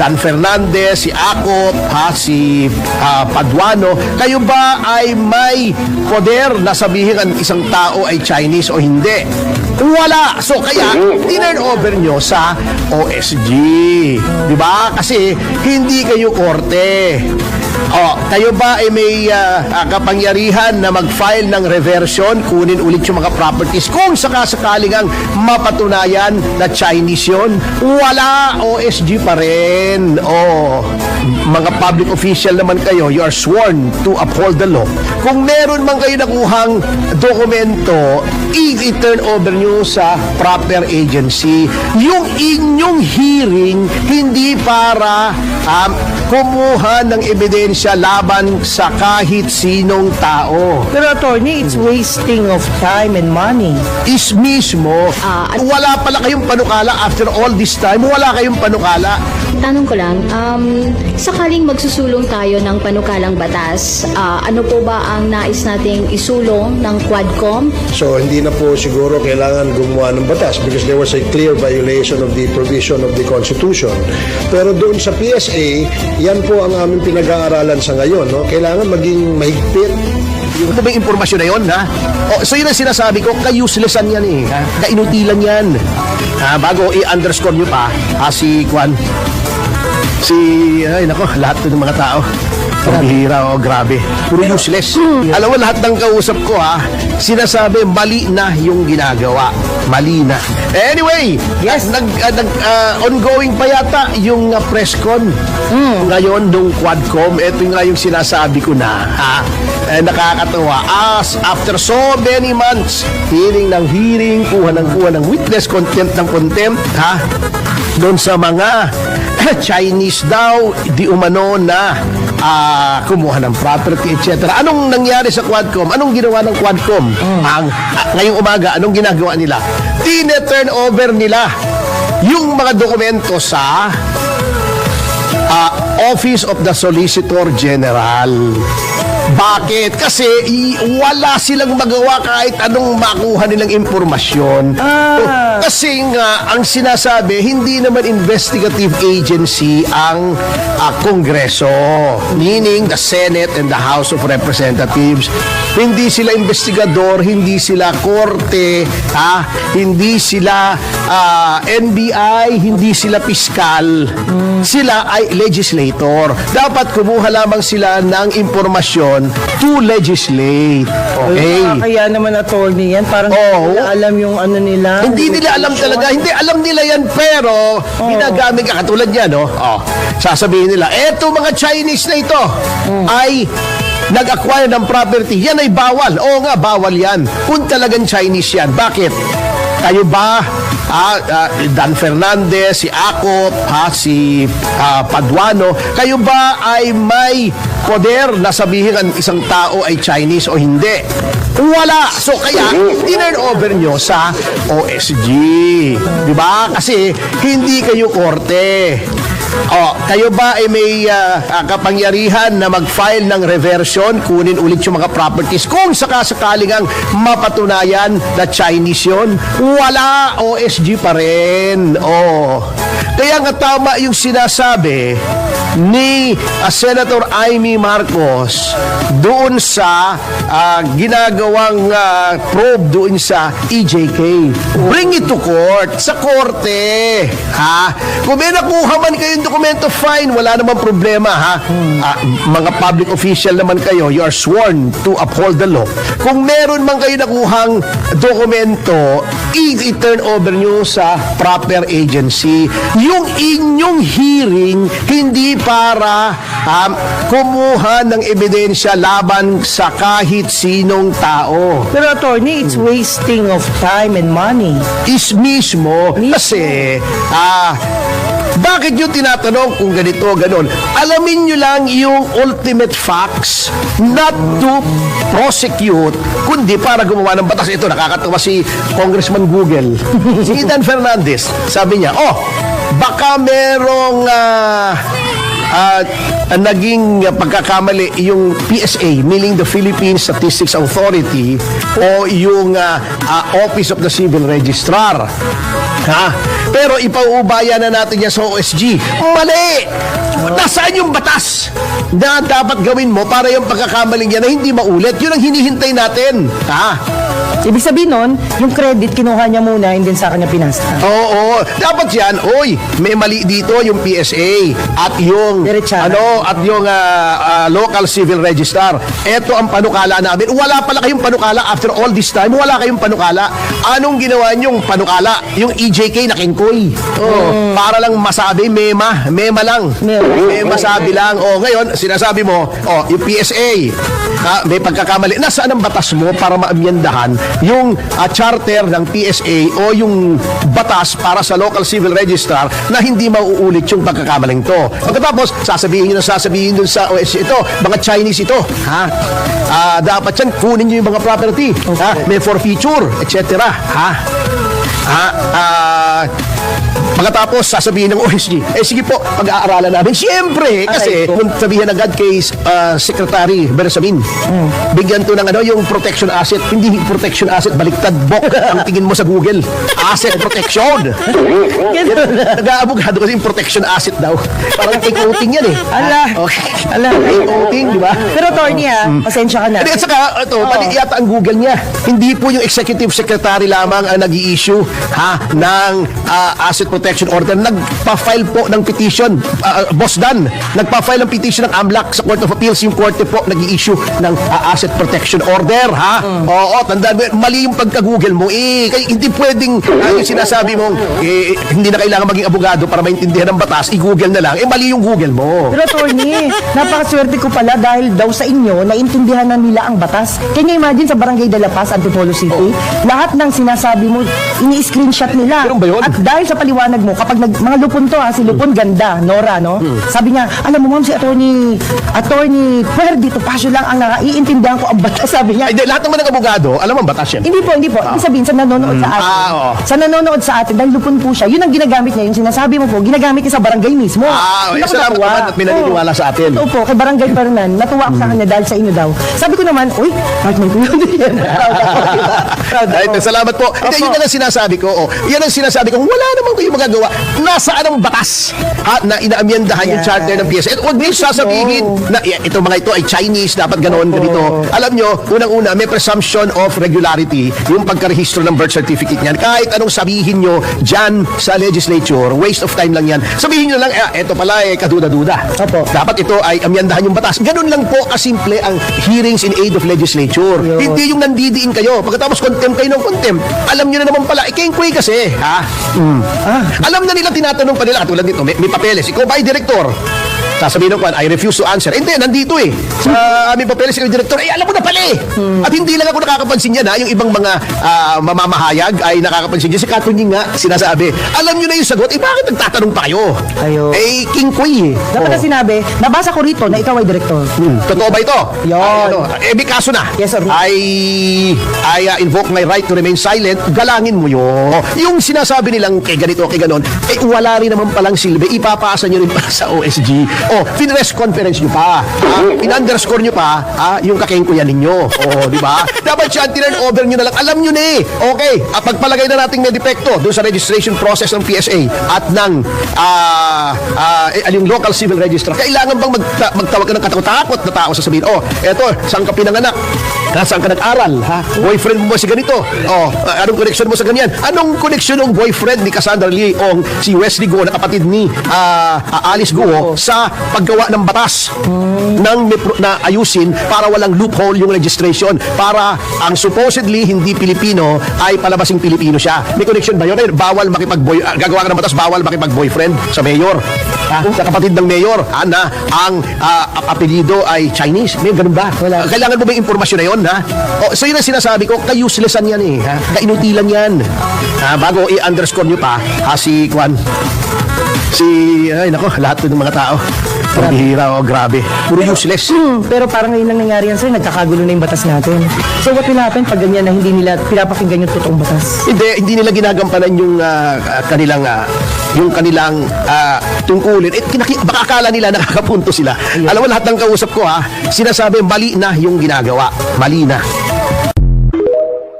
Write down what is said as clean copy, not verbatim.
Dan Fernandez, si Acop, si Paduano, kayo ba ay may poder na sabihin ang isang tao ay Chinese o hindi? Wala. So kaya, tinurn over nyo sa OSG. Di ba? Kasi hindi kayo korte. Kayo ba ay may kapangyarihan na mag-file ng reversion, kunin ulit yung mga properties kung sakasakaling ang mapatunayan na Chinese yun? Wala. OSG pa rin. Mga public official naman kayo, you are sworn to uphold the law. Kung meron man kayo nakuhang dokumento, i-turn over nyo sa proper agency. Yung inyong hearing, hindi para kumuha ng ebidensya laban sa kahit sinong tao. Pero attorney, it's wasting of time and money. Is mismo, wala pala kayong panukala after all this time, wala kayong panukala. Tanong ko lang, sakaling magsusulong tayo ng panukalang batas, ano po ba ang nais nating isulong ng Quadcom? So hindi na po siguro kailangan gumawa ng batas because there was a clear violation of the provision of the Constitution. Pero doon sa PSA, yan po ang aming pinag-aaralan sa ngayon. No? Kailangan maging mahigpit. Yung may impormasyon na yun, ha? So yun ang sinasabi ko, ka-uselessan yan eh. Kainutilan yan. Bago i-underscore nyo pa, si Kwan, ay nako, lahat to ng mga tao. Pambihira, grabe. Puro useless. Alam mo, lahat ng kausap ko, sinasabi, mali na yung ginagawa. Mali na. Anyway, yes, ongoing pa yata yung press con. Ngayon, nung Quadcom, ito nga yung sinasabi ko na, nakakatawa. After so many months, hearing ng hearing, kuha ng witness, contempt ng contempt, doon sa mga Chinese daw, di umano na kumuha ng property, etc. Anong nangyari sa Quadcom? Anong ginawa ng Quadcom? Ngayong umaga, anong ginagawa nila? Tine-turn over nila yung mga dokumento sa Office of the Solicitor General. Bakit? Kasi wala silang magawa kahit anong makuha nilang impormasyon. Kasi nga, ang sinasabi, hindi naman investigative agency ang Kongreso. Meaning, the Senate and the House of Representatives. Hindi sila investigador, hindi sila korte, hindi sila NBI, hindi sila piskal. Sila ay legislator. Dapat kumuha lamang sila ng impormasyon to legislate. Okay? Kaya naman attorney yan, parang hindi nila alam yung ano nila. Hindi nila alam talaga. Hindi alam nila yan, pero ginagamit ka. Katulad yan, sasabihin nila, eto mga Chinese na ito ay nag-acquire ng property. Yan ay bawal. Oo nga, bawal yan. Kung talagang Chinese yan. Bakit? Kayo ba, Dan Fernandez, si Acop, si Paduano, kayo ba ay may poder na sabihin ang isang tao ay Chinese o hindi? Wala. So kaya, tinurn over nyo sa OSG. Di ba? Kasi hindi kayo korte. Kayo ba ay may kapangyarihan na mag-file ng reversion, kunin ulit yung mga properties kung sakasakaling ang mapatunayan na Chinese yun? Wala. OSG pa rin. Kaya nga tama yung sinasabi ni Senator Amy Marcos doon sa ginagawang probe doon sa EJK. Bring it to court. Sa korte. Kung may nakuha man kayong dokumento, fine. Wala namang problema, mga public official naman kayo, you are sworn to uphold the law. Kung meron man kayo nakuhang dokumento, i-turn over nyo sa proper agency. Yung inyong hearing, hindi para kumuha ng ebidensya laban sa kahit sinong tao. Pero attorney, it's wasting of time and money. Is mismo. Kasi, bakit nyo tinatanong kung ganito o ganon? Alamin nyo lang yung ultimate facts, not to prosecute, kundi para gumawa ng batas. Ito, nakakatawa si Congressman Google. Si Dan Fernandez, sabi niya, baka merong naging pagkakamali yung PSA, meaning the Philippine Statistics Authority o yung Office of the Civil Registrar. Ha? Pero ipauubaya na natin yan sa OSG. Mali! Nasaan yung batas na dapat gawin mo para yung pagkakamaling yan na hindi maulit? Yun ang hinihintay natin. Ha? Ibig sabihin nun, yung credit kinuha niya muna and then sa kanya pinasta. Oo, dapat yan. Oy, may mali dito yung PSA at yung Diretsara. at yung local civil registrar. Ito ang panukala namin. Wala pala kayong panukala after all this time. Wala kayong panukala. Anong ginawa niyong panukala? Yung EJK na kingkoy. Oh, para lang masabi mema lang. Mema sabi lang. Oh, ngayon sinasabi mo, yung PSA may pagkakamali. Nasaan ang batas mo para maamyendahan yung charter ng PSA o yung batas para sa local civil registrar na hindi mauulit yung pagkakamaling to. Pagkatapos, sasabihin dun sa OSC ito, mga Chinese ito, ha? Dapat yan, kunin nyo yung mga property, ha? May forfeiture, etc. Ha? Pagkatapos, sasabihin ng OSG, sige po, pag-aaralan namin. Siyempre, kasi kung sabihin agad kay Secretary Bersamin, bigyan to ng yung protection asset, hindi protection asset, baliktad bok ang tingin mo sa Google. Asset protection. Nag-aabogado kasi yung protection asset daw. Parang take-outing yan eh. Take-outing, di ba? Pero attorney pasensya ka na. At saka, mali yata ang Google niya. Hindi po yung executive secretary lamang ang nag-i-issue ng asset protection order. Nagpa-file po ng petition, Boss Dan, nagpa-file ng petition ng AMLAC sa Court of Appeals. Yung korte po nag-i-issue ng asset protection order, ha? Oo, tandaan mo, mali yung pagka-Google mo. Kaya hindi pwedeng yung sinasabi mo, hindi na kailangan maging abogado para maintindihan ang batas, i-Google na lang. Mali yung Google mo. Pero attorney, napakaswerte ko pala dahil daw sa inyo, naintindihan na nila ang batas. Can you imagine sa Barangay de la Paz, Antipolo City, lahat ng sinasabi mo, ini-screenshot nila. Meron ba yun? At dahil sa paliwanag mo, kapag mga lupon to si Lupon ganda, Nora, no? Sabi niya, alam mo ma'am, si attorney Puerdi Topacio lang ang naiintindihan ko ang batas, sabi niya. Hindi, lahat naman ng abogado, alam ang batas yan. Hindi po. Ibig sabihin, sa nanonood sa atin. oo. Sa nanonood sa atin, dahil lupon po siya, yun ang ginagamit niya. Yung sinasabi mo po, ginagamit niya sa barangay mismo. Yun ako salamat natuwa. naman at pinaniniwala sa atin. Totoo po, kay Barangay Pernan, natuwa ako sa kanya dahil sa inyo daw. Sabi ko naman, uy, partner ko yun. Proud ako. Ay, salamat po. Hindi, yun na lang sinasabi ko. Yan ang sinasabi ko, wala naman kayo magagawa. Nasaan ang batas na inaamyendahan yung charter ng PSA? Huwag niyo sasabihin na ito mga ito ay Chinese, dapat ganoon ganito. Alam nyo, unang-una, may presumption of regularity yung pagkarehistro ng birth certificate niyan. Kahit anong sabihin nyo dyan sa legislature, waste of time lang yan. Sabihin nyo lang, ito pala kaduda-duda. Opo. Dapat ito ay amyendahan yung batas. Ganun lang po kasimple ang hearings in aid of legislature. Hindi yung nandidiin kayo. Pagkatapos contempt kayo ng contempt. Alam nyo na naman pala, ikengkoy kasi. Alam na nila, tinatanong pa nila, katulad dito, may papeles. Ikaw ba ay direktor? Sasabihin ko, I refuse to answer. Hindi, nandito sa aming papeles ng direktor, alam mo na pala At hindi lang ako nakakapansin yan, yung ibang mga mamamahayag ay nakakapansin yan. Si Katunying nga, sinasabi, alam nyo na yung sagot, bakit nagtatanong pa kayo? Ayo. Kingkoy Dapat na sinabi, nabasa ko rito na ikaw ay direktor. Totoo ba ito? Yun. May kaso na. Yes, sir. I invoke my right to remain silent. Galangin mo yun. Yung sinasabi nilang kay ganito, kay ganon, wala rin naman palang silbi. Ipapasa nyo rin pa sa OSG. Pinress conference nyo pa. In-underscore nyo pa yung kakengkuyan ninyo. Di ba? Dapat siya, tinurn over nyo na lang. Alam nyo na Okay, pagpalagay na natin may depekto doon sa registration process ng PSA at ng yung local civil registrar. Kailangan bang magtawag ka ng katakot na tao sasabihin, eto, saan ka pinanganak? Saan ka nag-aral? Boyfriend mo si ganito? Anong connection mo sa ganyan? Anong connection ng boyfriend ni Cassandra Lee o si Wesley Guo na kapatid ni Alice Guo sa paggawa ng batas na ayusin para walang loophole yung registration, para ang supposedly hindi Pilipino ay palabasing Pilipino siya. May connection ba yun? Bawal gagawa ka ng batas, bawal makipag-boyfriend sa mayor. Sa kapatid ng mayor na ang apelido ay Chinese. May ganun ba? Wala. Kailangan mo ba yung impormasyon na yun? So yun ang sinasabi ko, ka-uselessan yan kainutilan yan. Bago i-underscore nyo pa lahat ng mga tao. Pambihira grabe. Puro useless. Pero parang ngayon lang nangyari yan, sir. Nagkakagulo na yung batas natin. So what will happen pag ganyan na hindi nila pinapakinggan yung totoong batas? Hindi nila ginagampanan yung kanilang yung kanilang tungkulin. Baka akala nila nakakapunto sila. Alam mo, lahat ng kausap ko sinasabi mali na yung ginagawa. Mali na.